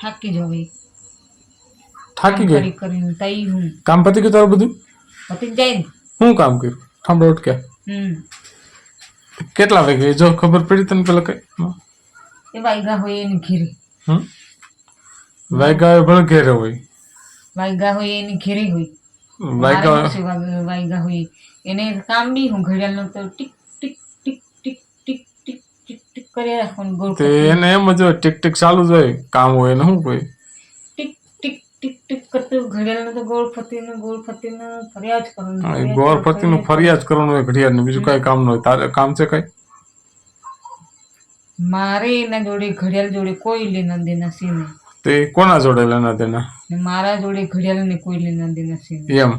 થાકી જવાય. થાકી ગઈ કરીને તઈ હું કામ પતી ગયું તારું બધું? પતી જાય ને. શું કામ કર્યું? ઠામડો ઉઠક્યા. કેટલા વાગે જો ખબર પડી તને પેલા કઈ? એ વાયગા હોય એની ઘેરે. વાયગા ભલે ઘેરે હોય. વાયગા હોય એની ઘેરે હોય. વાયગા હોય એને કામ બી હું ઘડિયાળનો તો tick tick tick tick tick tick tick tick કરી રાખવાનું ગોળ. એને એમ જ હોય ટીક ટીક ચાલુ જ હોય કામ હોય એને શું કોઈ ટીક ટીક ટીક ટીક કરતું ઘડિયાળનો તો ગોળ ફતીનું ફરિયાદ કરવાનું. ગોળ ફતીનું ફરિયાદ કરવાનું હોય ઘડિયાળને, બીજું કઈ કામ ન હોય. તારે કામ છે કઈ? મારે એના જોડે ઘડિયાળ જોડે કોઈ લેના દેના છે નહીં. તે કોના જોડે લેના દેના? મારા જોડે ઘડિયાળ ને કોઈ લેના દેના છે નહીં. એમ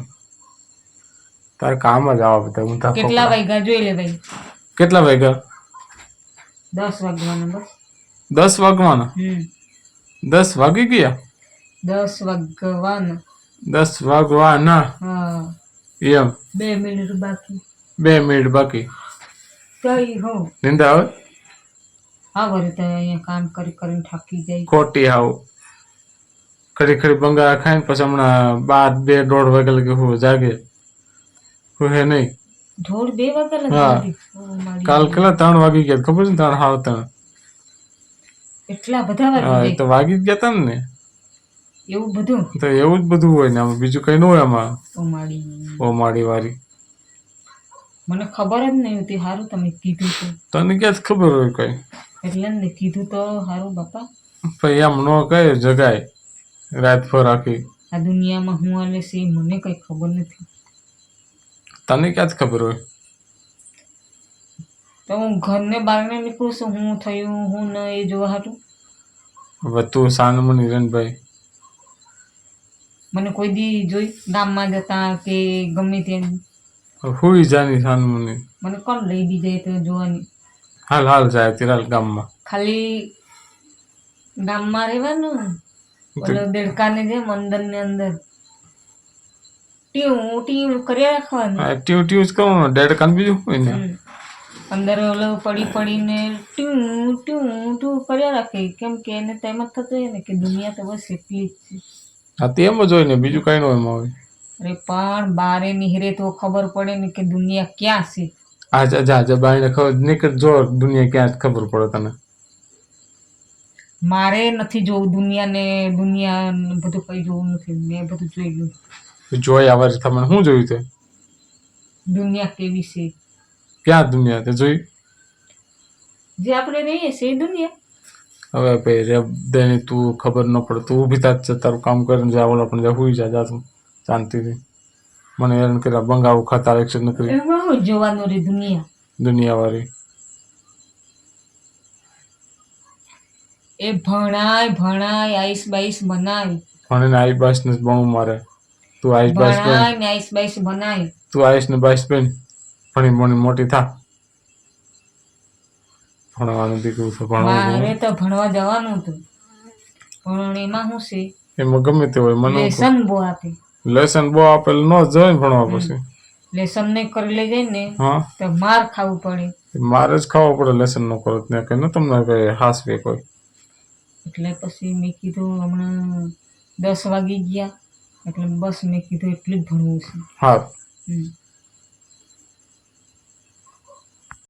તારે કામ જ આવા બધા ઊંધા. કેટલા વાગ્યા જોઈ લે ભાઈ? કેટલા વાગ્યા? 10 વાગવાના. બસ 10 વાગવાના? 10 વાગી ગયા? 10 વાગવાના. 10 વાગવાના? હા એમ 2 મિનિટ બાકી. 2 મિનિટ બાકી. કઈ હો નિંદા આવે? હા વળી તો અહીંયા કામ કરીને થાકી જાય. ખોટી હાવ ખડી બંગાળા ખાઈને પછી હમણાં 12 2:30 વાગે લગે હું જાગે હું હે નહીં. 1:30 2 વાગે હા કાલ કેટલા 3 વાગી ગયા ખબર છે? 3 હાવ 3 એટલા બધા વાગી ગયા તો વાગી જ ગયા તા ને. એવું બધું તો એવું જ બધું હોય ને આમાં, બીજું કઈ ન હોય આમાં. ઓમાડી વાળી મને ખબર જ નહીં હતી. સારું તમે કીધું તો. તને ક્યાં ખબર હોય કઈ? એટલે ને કીધું તો સારું બાપા. ભાઈ આમ ન કહે જગાય રાત ભર આખી. આ દુનિયામાં હું હાલે છે મને કઈ ખબર નથી. તને ક્યાં ખબર હોય? તો હું ઘરને બહારને નીકળું છું હું થયું હું ન એ જોવા હાટું. હવે તું સાનમની રનભાઈ મને કોઈ દી જોઈ ગામમાં જતા કે ગમે ત્યાં હુઈ જાની સાનમની મને કોણ લઈ બી જાય તો જોવાની. હાલ જાય તિરાલ ગામમાં. ખાલી ગામમાં રહેવાનું. ઓલો દેડકાને જે મંદિરની અંદર ટીવ ટીવ કરી રાખવાનું. ટીવ ટીવ જ કરવાનું. દેડકાન બીજું હોય ને અંદર ઓલો પડીને ટીવ ટીવ ટીવ કર્યા રાખે. કેમ કે એને તેમ જ થતું હોય ને કે દુનિયા તો બસ એટલી જ છે. હા તેમ જ હોય ને, બીજું કઈ ન હોય એમાં હોય. અરે પણ બારે નીકળે તો ખબર પડે ને કે દુનિયા ક્યાં છે. જા બાઈને ખબર નીકળ જો દુનિયા ક્યાં ખબર પડે તને. મારે નથી જોવું દુનિયા બધું કઈ જોવું નથી. મેં બધું જોઈ ગયું. જોઈ આવા તમને શું જોયું તે? દુનિયા કેવી છે? ક્યાં દુનિયા તે જોઈ? જે આપણે રહીએ છે એ દુનિયા. હવે ભાઈ રેબદેની તું ખબર ન પડે. તું ઊભી થાત છે તારું કામ કરીને જા ઓલા પણ જા હુઈ જા તું શાંતિથી. મને હેરાન કર્યા બંગાવું ખાતા એક્શન કરી. એમાં હું જોવાનું રે દુનિયા વાળી એ ભણાય આઈસ બાઈસ બનાય. ભણીને આઈસ બાઈસ ને બહુ મારે. તું આઈસ બાઈસ બનાય આઈસ બાઈસ બનાય. તું આઈસ ને બાઈસ બેન ભણી મોટી થા. ભણવાનું દીકરું છે મારે તો ભણવા જવાનું હતું પણ એમાં શું છે એમાં ગમે તે હોય મને લેસન બહુ આપે. લેસન બહુ આપેલ ન જાય ભણવા પછી. લેસન ને કરી લઈ જાય ને તો માર ખાવું પડે. મારે જ ખાવા પડે લેસન ન કરો ને કે ન તમને કઈ હાસવે કોઈ. એટલે પછી મેં કીધું હમણાં 10 વાગી ગયા એટલે બસ મેં કીધું એટલું જ ભણવું છે. હા